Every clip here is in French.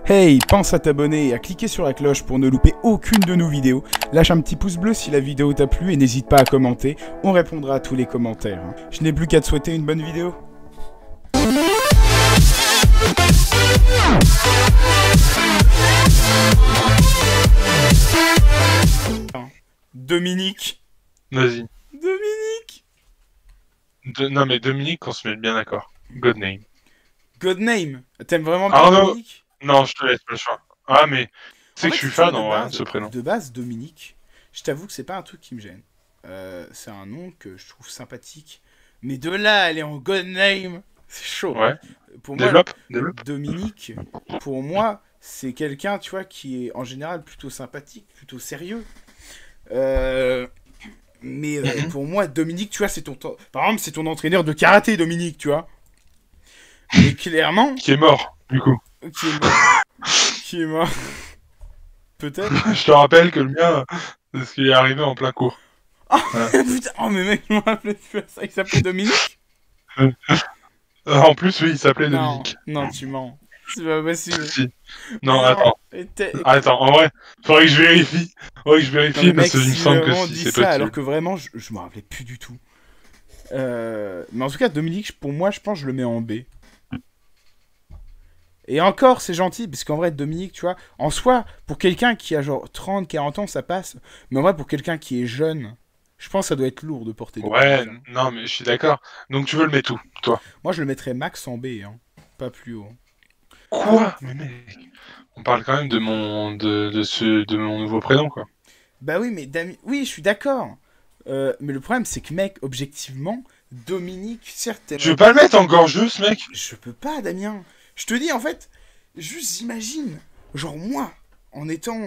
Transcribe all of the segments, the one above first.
Hey, pense à t'abonner et à cliquer sur la cloche pour ne louper aucune de nos vidéos. Lâche un petit pouce bleu si la vidéo t'a plu et n'hésite pas à commenter, on répondra à tous les commentaires. Je n'ai plus qu'à te souhaiter une bonne vidéo. Dominique. Vas-y. Dominique. Non mais Dominique, on se met bien d'accord. God name. God name. T'aimes vraiment Ah bien non. Dominique? Non, je te laisse le choix. Ah mais, tu sais que je suis fan en vrai base, de ce prénom. De base, Dominique, je t'avoue que c'est pas un truc qui me gêne. C'est un nom que je trouve sympathique. Mais de là, aller en God name, c'est chaud. Ouais. Pour Développe. moi, Dominique, pour moi, c'est quelqu'un, tu vois, qui est en général plutôt sympathique, plutôt sérieux. Mais pour moi, Dominique, tu vois, c'est par exemple, c'est ton entraîneur de karaté, Dominique, tu vois. Mais clairement... Qui est mort, du coup. Qui est mort. Qui est mort. Peut-être. Je te rappelle que le mien, c'est ce qui est arrivé en plein cours. Oh, voilà. Putain, oh mais mec, je me rappelais plus à ça, il s'appelait Dominique. En plus, oui, il s'appelait Dominique. Non, tu mens. C'est pas possible. Si. Non, attends. Attends, en vrai, faudrait que je vérifie. Faudrait que je vérifie parce qu'il me semble que si c'est possible. Alors que vraiment, je me rappelais plus du tout. Mais en tout cas, Dominique, pour moi, je pense que je le mets en B. Et encore, c'est gentil, parce qu'en vrai, Dominique, tu vois, en soi, pour quelqu'un qui a genre 30, 40 ans, ça passe. Mais en vrai, pour quelqu'un qui est jeune, je pense que ça doit être lourd de porter Dominique. Ouais, non, mais je suis d'accord. Donc tu veux le mettre où, toi? Moi, je le mettrais max en B, hein. Pas plus haut. Quoi? Mais mec, on parle quand même de mon nouveau prénom, quoi. Bah oui, mais oui, je suis d'accord. Mais le problème, c'est que, mec, objectivement, Dominique, certes... Tu veux pas le mettre en gorgeux, ce mec? Je peux pas, Damien. Je te dis, en fait, juste imagine, genre moi, en étant,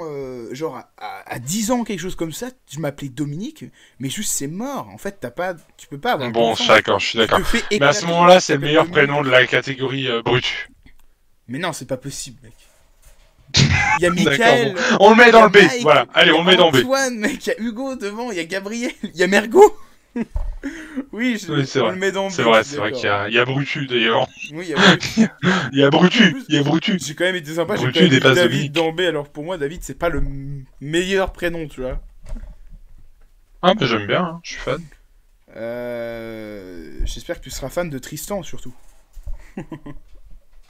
genre, à 10 ans, quelque chose comme ça, je m'appelais Dominique, mais juste c'est mort. En fait, tu peux pas avoir... Bon, je suis d'accord. Mais à ce moment-là, c'est le meilleur prénom de la catégorie Brutu. Mais non, c'est pas possible, mec. Il y a Michael. Bon. On le met dans le B, voilà. Allez, on le met dans B. Il y a Antoine, mec, il y a Hugo devant, il y a Gabriel, il y a Mergo. Oui, c'est vrai. Le met dans B. C'est vrai qu'il y a Brutu d'ailleurs. Oui, il y a Brutu. Il y a Brutu. J'ai quand même été sympa, j'ai Brutu quand même mis David Dominique dans B, alors pour moi, David, c'est pas le meilleur prénom, tu vois. Ah, mais j'aime bien, hein. Je suis fan. J'espère que tu seras fan de Tristan, surtout.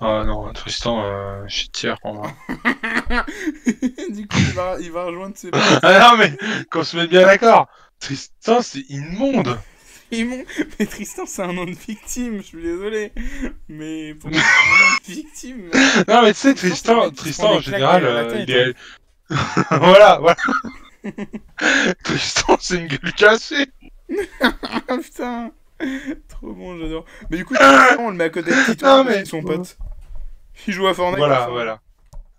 Ah non, Tristan, je suis tiers pour moi. Du coup, il va rejoindre ses potes. Ah non, mais qu'on se mette bien d'accord. Tristan, c'est immonde. Mais Tristan, c'est un nom de victime, je suis désolé. Mais pour moi, c'est un nom de victime. Non, mais tu sais, Tristan en général, il est... voilà. Tristan, c'est une gueule cassée. Putain. Trop bon, j'adore. Mais du coup, Tristan, on le met à côté de Tito, avec son pote. Il joue à Fortnite.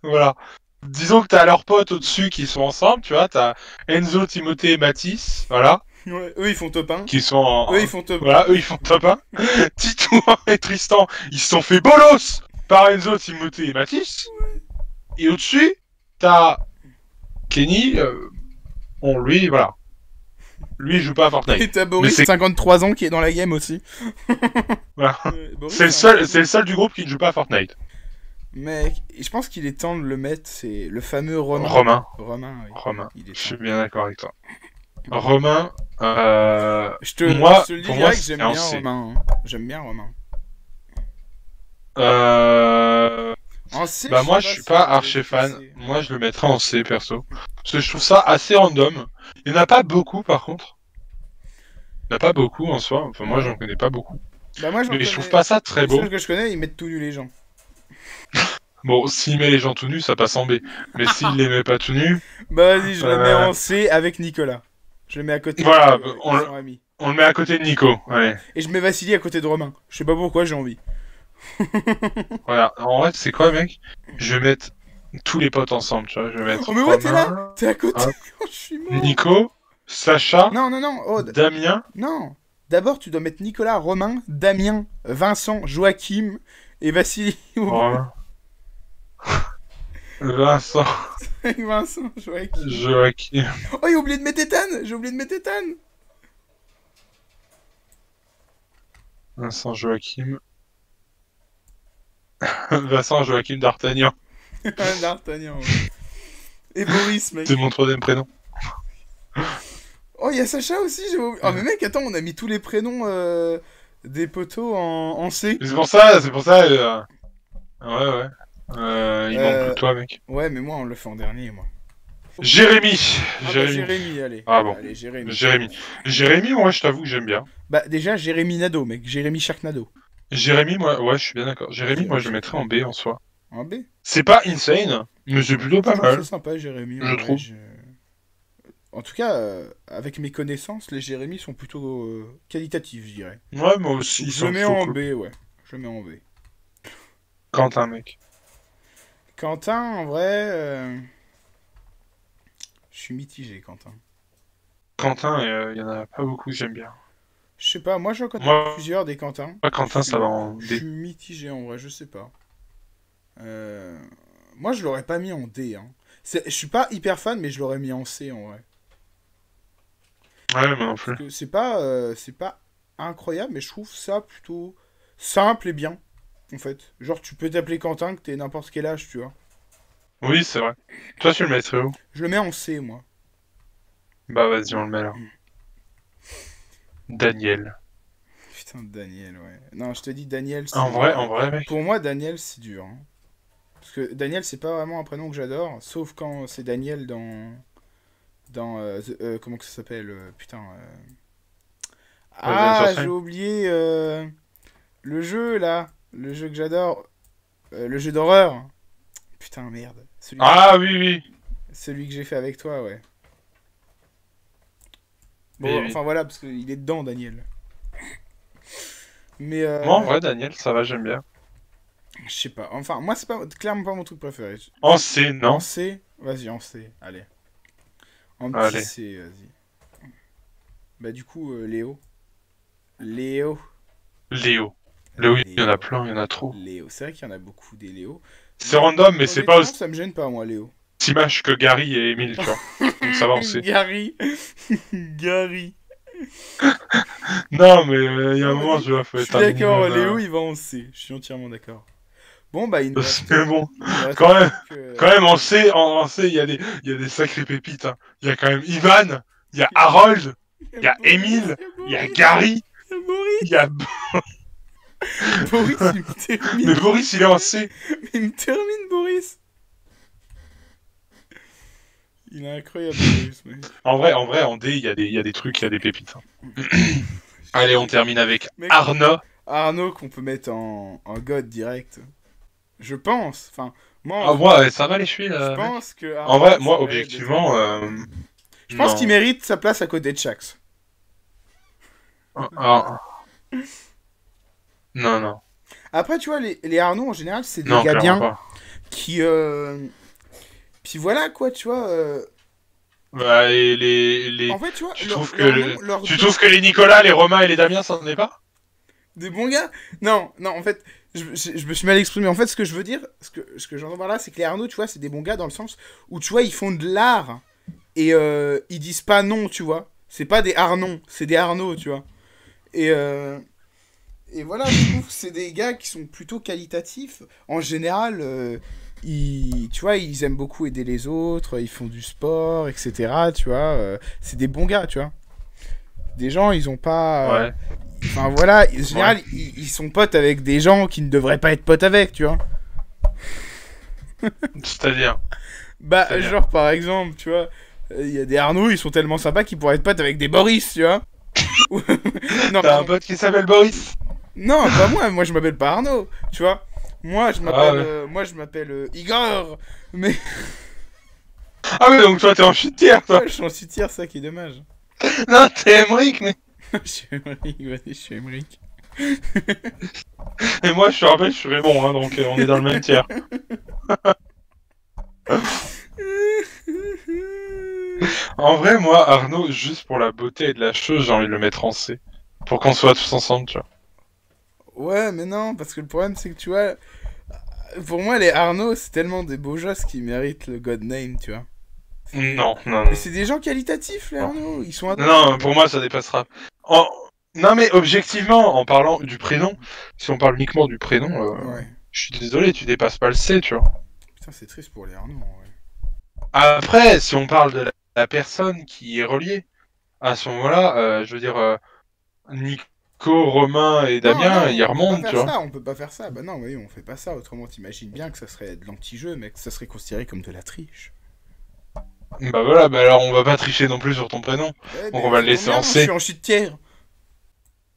Voilà. Disons que t'as leurs potes au-dessus qui sont ensemble, tu vois, t'as Enzo, Timothée et Mathis, voilà. Ouais, eux ils font top 1. Qui sont en... Eux ils font top 1. Voilà, eux ils font top 1. Tito et Tristan, ils se sont fait bolos par Enzo, Timothée et Mathis. Ouais. Et au-dessus, t'as Kenny, lui, voilà. Lui, il joue pas à Fortnite. Et t'as Boris, 53 ans, qui est dans la game aussi. Voilà. C'est le seul du groupe qui ne joue pas à Fortnite. Mec, je pense qu'il est temps de le mettre, c'est le fameux Romain. Romain, oui. Romain, je suis bien d'accord avec toi. Romain, je te le dis direct, j'aime bien Romain. J'aime bien Romain. En C, bah moi je suis pas archi fan. Moi je le mettrais en C perso. Parce que je trouve ça assez random. Il n'y en a pas beaucoup par contre. Il n'y en a pas beaucoup en soi. Enfin moi j'en connais pas beaucoup. Bah moi mais je trouve pas ça très beau. Les seuls que je connais, ils mettent tout nu les gens. Bon, s'il met les gens tout nus, ça passe en B. Mais s'il les met pas tout nus... Bah vas-y, je le mets en C avec Nicolas. Je le mets à côté voilà, de on le met à côté de Nico, allez. Et je mets Vassili à côté de Romain. Je sais pas pourquoi, j'ai envie. Voilà, en vrai, c'est quoi, mec? Je vais mettre tous les potes ensemble, tu vois. Je vais mettre oh mais ouais, t'es là. T'es à côté. Oh, je suis mort. Nico, Sacha, non. Oh, Damien. Non. D'abord, tu dois mettre Nicolas, Romain, Damien, Vincent, Joachim et Vassili. Voilà. Vincent. Vincent, Joachim. Oh, j'ai oublié de mettre Ethan. Vincent, Joachim. Vincent, Joachim d'Artagnan. D'Artagnan. Ouais. Et Boris, mec. C'est mon troisième prénom. Oh, il y a Sacha aussi, j'ai oublié. Oh, mais mec, attends, on a mis tous les prénoms des potos en C. C'est pour ça. Ouais. Il manque que toi, mec. Ouais, mais moi, on le fait en dernier, moi. Jérémy. Ah bah, Jérémy, allez. Ah bon. Allez, Jérémy. Jérémy, moi, je t'avoue que j'aime bien. Bah, déjà, Jérémy Nadeau, mec. Jérémy Sharknado. Jérémy, moi, ouais, je suis bien d'accord. Jérémy, Ok, moi, ok. je le mettrais en B en soi. En B. C'est pas insane, mais c'est plutôt pas mal. C'est sympa, Jérémy. Je trouve. En tout cas, avec mes connaissances, les Jérémy sont plutôt qualitatifs, je dirais. Ouais, moi aussi. Je le mets en B, ouais. Je le mets en B. Quentin, mec. Quentin, en vrai... Je suis mitigé, Quentin. Quentin, il y en a pas beaucoup que j'aime bien. Je sais pas, moi j'en connais Moi, plusieurs des Quentin. Quentin, ça va en Je D. suis mitigé en vrai, je sais pas. Moi je l'aurais pas mis en D. Hein. Je suis pas hyper fan, mais je l'aurais mis en C en vrai. Ouais, moi non plus. Parce que c'est pas incroyable, mais je trouve ça plutôt simple et bien. En fait. Genre tu peux t'appeler Quentin, que t'aies n'importe quel âge, tu vois. Oui, c'est vrai. Toi, tu le mettrais où? Je le mets en C, moi. Bah, vas-y, on le met là. Daniel. Putain, Daniel, ouais. Non, je te dis Daniel, c'est... En vrai, mec. Pour moi, Daniel, c'est dur. Hein. Parce que Daniel, c'est pas vraiment un prénom que j'adore, sauf quand c'est Daniel dans... comment que ça s'appelle putain. Ah, j'ai oublié le jeu, là. Le jeu que j'adore. Le jeu d'horreur. Putain, merde. Ah, oui. Celui que j'ai fait avec toi, ouais. Bon, enfin voilà, parce qu'il est dedans, Daniel. Mais moi, en vrai, Daniel, ça va, j'aime bien. je sais pas. Enfin, moi, c'est pas clairement pas mon truc préféré. En C, non? En C? Vas-y, en C. Allez. En petit C, vas-y. Bah, du coup, Léo. Léo. Léo, il y en a plein, il y en a trop. Léo. C'est vrai qu'il y en a beaucoup des Léo. C'est random, mais c'est pas aussi... Ça me gêne pas, moi, Léo. Image que Gary et Emile, tu vois. Donc ça va, on sait. Gary. Gary. Non, mais il y a un moment, tu vois, faut être... Je suis d'accord, Léo, il va en C. Je suis entièrement d'accord. Bon, bah, il nous reste... Mais bon, quand même, en C, il y a des sacrées pépites. Hein. Il y a quand même Ivan, il y a Harold, il y a Emile, il y a Gary, il y a... Boris, il me termine. Mais Boris, il est en C. Il me termine, Boris. Il est incroyable, Boris, mec. En vrai, en D, il y a des trucs, il y a des pépites. Hein. Allez, on termine avec Arnaud. Arnaud qu'on peut mettre en God direct. Je pense. Enfin, moi... Ah, ouais, ça va les chevilles, je pense que... Arnaud, en vrai, moi, objectivement... je pense qu'il mérite sa place à côté de Shax. Non. Après, tu vois, les Arnaud, en général, c'est des gars bien qui... Puis voilà, quoi, tu vois... Bah, et les... En fait, tu vois... Tu trouves que les Nicolas, les Romain et les Damien, ça n'en est pas? Des bons gars? Non, en fait, je me suis mal exprimé. En fait, ce que je veux dire, ce que j'entends par là, c'est que les Arnaud, tu vois, c'est des bons gars dans le sens où, tu vois, ils font de l'art et ils disent pas non, tu vois. C'est pas des Arnaud, c'est des Arnaud, tu vois. Et voilà, je trouve que c'est des gars qui sont plutôt qualitatifs. En général, tu vois, ils aiment beaucoup aider les autres, ils font du sport, etc. Tu vois, c'est des bons gars, tu vois. Des gens, ils ont pas... Ouais. Enfin voilà, en général, ils sont potes avec des gens qui ne devraient pas être potes avec, tu vois. C'est-à-dire Bah, genre par exemple, tu vois, il y a des Arnaud, ils sont tellement sympas qu'ils pourraient être potes avec des Boris, tu vois. Non, t'as un pote qui s'appelle Boris? Non, pas moi je m'appelle pas Arnaud, tu vois. Moi je m'appelle Igor, mais... Ah ouais, donc toi t'es en chutière, toi. Ouais, je suis en chutière, ça qui est dommage. Non, t'es Emmerich, mais... Je suis Emmerich, vas-y, je suis Emmerich. Et moi, je te rappelle, je suis Raymond, hein, donc on est dans le même tiers. En vrai, moi, Arnaud, juste pour la beauté et de la chose, j'ai envie de le mettre en C. Pour qu'on soit tous ensemble, tu vois. Ouais, mais non, parce que le problème, c'est que, tu vois... Pour moi, les Arnaud, c'est tellement des beaux gosses qui méritent le God Name, tu vois. Non. Mais c'est des gens qualitatifs, les Arnaud. Ils sont non, pour moi, ça dépassera. Non, mais objectivement, en parlant du prénom, si on parle uniquement du prénom, ouais. je suis désolé, tu dépasses pas le C, tu vois. Putain, c'est triste pour les Arnaud, ouais. Après, si on parle de la personne qui est reliée, à ce moment-là, je veux dire, Nico, Romain et Non, Damien, non, ils on peut pas remontent, tu faire vois. ça, on peut pas faire ça. Bah non, oui, on fait pas ça, autrement t'imagines bien que ça serait de l'anti-jeu, mec, ça serait considéré comme de la triche. Bah voilà, bah alors on va pas tricher non plus sur ton prénom. Ouais, Donc on mais va le ça tombe laisser en bien, je suis C. en chute tiers.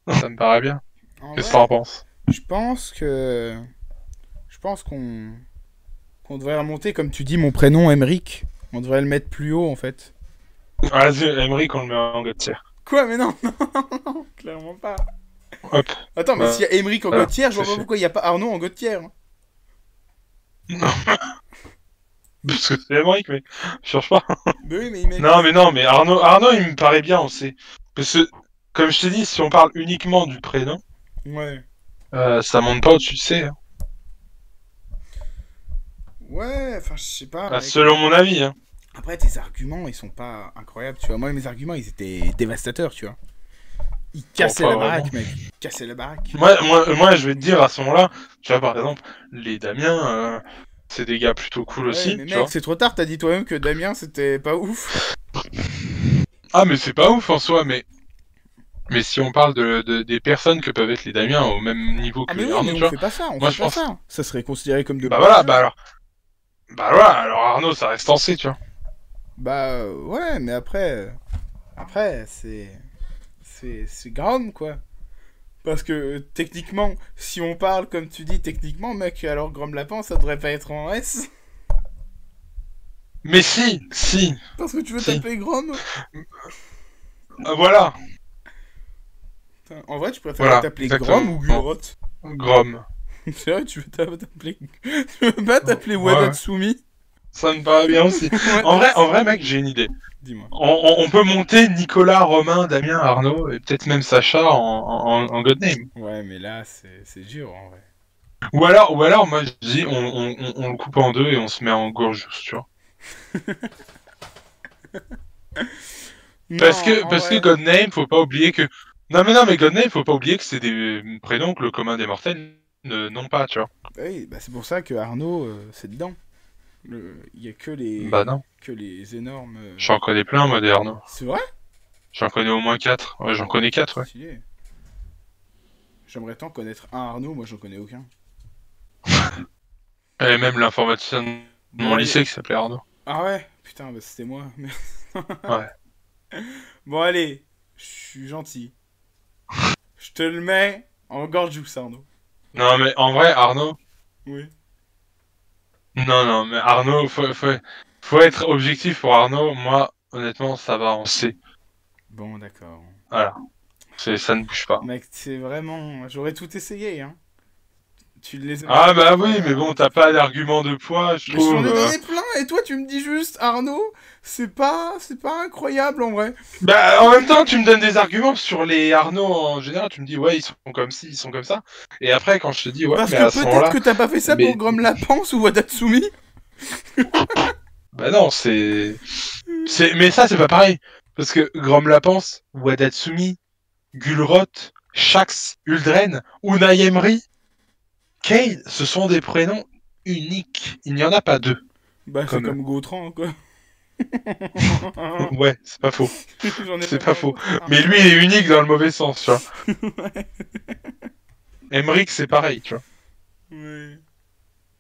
Ça me paraît bien. En Qu'est-ce que t'en vrai, penses? je pense que... Je pense qu'on devrait remonter, comme tu dis, mon prénom, Emeric. On devrait le mettre plus haut, en fait. Vas-y, Emery, on le met en Gauthier. Quoi, mais non, non, non, clairement pas. Hop. Attends, mais s'il y a Emeric en Voilà, Gauthier, je vois c'est pas fait. pourquoi il y a pas Arnaud en Gauthier. Non, parce que c'est Emery, mais je cherche pas. Bah oui, mais il met... Non, mais Arnaud, il me paraît bien, on sait. Parce que, comme je t'ai dit, si on parle uniquement du prénom, Ouais. ça monte pas au-dessus de C. Hein. Ouais, enfin, je sais pas, Bah, mec. selon mon avis. Hein. Après, tes arguments, ils sont pas incroyables, tu vois. Moi, mes arguments, ils étaient dévastateurs, tu vois. Ils cassaient Pas la vraiment. baraque, mec. Ils cassaient la baraque. Moi, je vais te dire à ce moment-là, tu vois, par exemple, les Damien, c'est des gars plutôt cool Ouais, aussi, mais tu mec, vois. c'est trop tard, t'as dit toi-même que Damien, c'était pas ouf. Ah, mais c'est pas ouf en soi, mais si on parle des personnes que peuvent être les Damien au même niveau Ah, que mais les oui, Arnaud, mais tu on vois, fait pas ça, on moi fait je pas pense. ça. Ça serait considéré comme de Bah voilà, l'anti-jeu. bah voilà, alors Arnaud ça reste en C, tu vois. Bah, ouais, mais après, c'est grave, quoi. Parce que, techniquement, si on parle comme tu dis, techniquement, mec, alors Grom Lapin, ça devrait pas être en S. Mais si, Parce que tu veux si. taper Grom. Voilà, Putain, en vrai, tu préférais voilà, t'appeler Grom ou exactement. Gulrot? Grom. C'est vrai, tu veux t'appeler... Tu veux pas t'appeler Ouais, Wadatsumi? ça me paraît bien aussi. En vrai, mec, j'ai une idée. Dis-moi. On peut monter Nicolas, Romain, Damien, Arnaud, et peut-être même Sacha en Godname. Ouais, mais là, c'est dur, en vrai. Ou alors, moi je dis, on le coupe en deux et on se met en Gorgios, tu vois. Non, en Parce que vrai... Godname, faut pas oublier que. Non, mais Godname, faut pas oublier que c'est des prénoms que le commun des mortels n'ont pas, tu vois. Oui, bah c'est pour ça que Arnaud, c'est dedans. Il y a Bah non. que les énormes... J'en connais plein, moi, des Arnaud. C'est vrai? J'en connais au moins 4. Ouais, j'en connais 4, ouais. Stylé. J'aimerais tant connaître un Arnaud, moi j'en connais aucun. Et même l'informaticien de Bon, mon allez. lycée qui s'appelait Arnaud. Ah ouais? Putain, bah c'était moi. Ouais. Bon, allez, je suis gentil. Je te le mets en Gorgeous, Arnaud. Non, mais en vrai, Arnaud. Oui. Non, mais Arnaud, faut être objectif pour Arnaud. Moi, honnêtement, ça va en C. Bon, d'accord. Voilà. Ça ne bouge pas. Mec, c'est vraiment... J'aurais tout essayé, hein. Tu les as Ah mis bah trois, oui, mais un bon, petit t'as peu. pas d'argument de poids, je Mais je t'en trouve. ai donné plein, et toi tu me dis juste, Arnaud, c'est pas incroyable en vrai. Bah, en même temps, tu me donnes des arguments sur les Arnaud en général. Tu me dis, ouais, ils sont comme ci, ils sont comme ça. Et après, quand je te dis, ouais, Parce mais que à ce peut-être moment-là, que t'as pas fait ça pour mais Grom Lapence ou Wadatsumi. bah non, mais ça, c'est pas pareil. Parce que Grom Lapence, Wadatsumi, Gulrot, Shax, Uldren, Unai Emery, Cade, ce sont des prénoms uniques. Il n'y en a pas deux Bah c'est comme eux. comme Gautran quoi. Ouais, c'est pas faux. J'en ai C'est pas pas vu faux. encore. Mais lui, il est unique dans le mauvais sens, tu vois. Ouais. Emmerich, c'est pareil, tu vois. Ouais.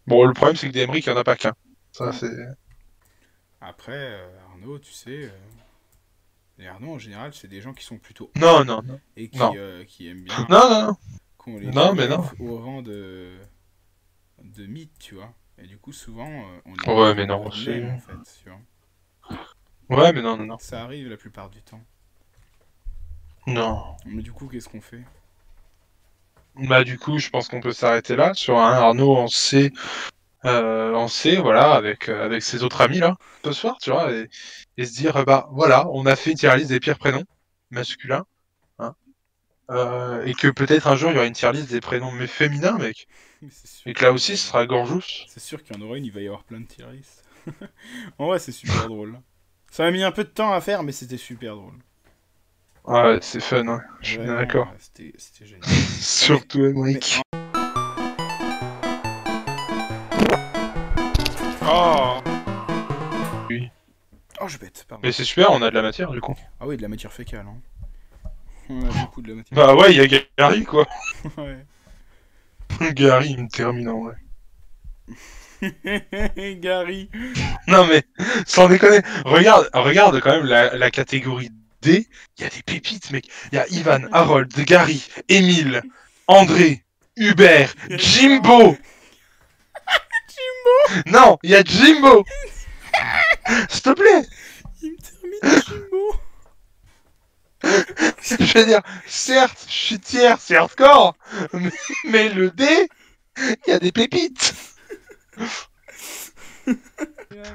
Bon, le problème, c'est que des Emmerich, il n'y en a pas qu'un. Ça, c'est... Après, Arnaud, tu sais, les Arnaud en général, c'est des gens qui sont plutôt Non, humbles non, non. et Non. qui aiment bien Non. qu'on les Non, mais élève non. au rang de mythe, tu vois. Et du coup, souvent, on les Ouais, met mais en non, god c'est... name, en fait, tu vois. Ouais, mais non. Ça arrive la plupart du temps. Non. Mais du coup, qu'est-ce qu'on fait? Bah, du coup, je pense qu'on peut s'arrêter là, sur un Arnaud en C, voilà, avec ses autres amis, là, ce soir, tu vois, et se dire, bah, voilà, on a fait une tier list des pires prénoms masculins, hein, et que peut-être un jour, il y aura une tier list des prénoms mais féminins, mec, Mais c'est sûr et que là qu'il y aussi, ce aura- sera gorgeous. c'est sûr qu'il y en aura une, il va y avoir plein de tier lists. En vrai, c'est super drôle. Ça m'a mis un peu de temps à faire, mais c'était super drôle. Ouais, c'est fun, hein, je suis bien Vraiment, d'accord. c'était génial. Surtout Mais Emmerich. Oh. Oui. Oh, je bête, pardon. Mais c'est super, on a de la matière du coup. Ah oui, de la matière fécale, hein. On a beaucoup de la matière. Bah ouais, il y a Gary quoi. Ouais. Gary, il me termine en vrai. Gary. Non mais, sans déconner, regarde quand même la catégorie D, il y a des pépites mec. Il y a Ivan, Harold, Gary, Émile, André, Hubert, Jimbo. Jimbo. Non, il y a Jimbo. S'il te plaît. Il me termine Jimbo. Je veux dire, certes, je suis tiers, c'est hardcore, mais le D, il y a des pépites.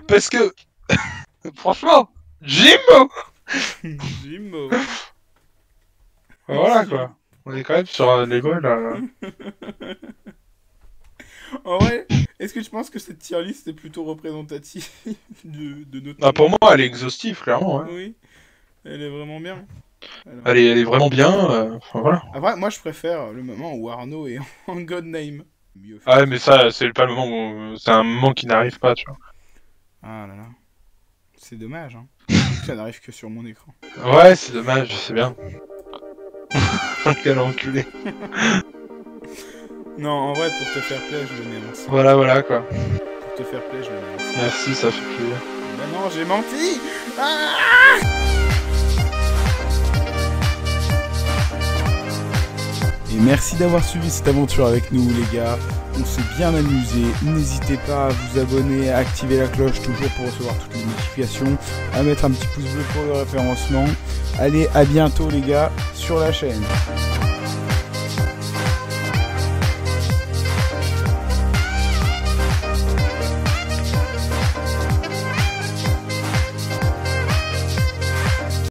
Parce que, franchement, Jimbo. Jimbo. Voilà quoi. On est quand même sur un level là. En vrai, est-ce que tu penses que cette tier list est plutôt représentative de notre... Ah, pour moi, elle est exhaustive, clairement. Ouais. Oui, elle est vraiment bien. Elle est vraiment bien. Enfin, voilà. Après, moi je préfère le moment où Arnaud est en God Name. Mieux fait. Ah ouais, mais ça, c'est pas le moment où... C'est un moment qui n'arrive pas, tu vois. Ah là là. C'est dommage, hein. Ça n'arrive que sur mon écran. Ouais, c'est dommage, c'est bien. Quel enculé. Non, en vrai, pour te faire plaisir, je le mets en 5. Voilà quoi. Pour te faire plaisir, je le mets en 5. Merci, ça fait plaisir. Bah non, j'ai menti. Et merci d'avoir suivi cette aventure avec nous les gars, on s'est bien amusé, n'hésitez pas à vous abonner, à activer la cloche toujours pour recevoir toutes les notifications, à mettre un petit pouce bleu pour le référencement. Allez, à bientôt les gars sur la chaîne.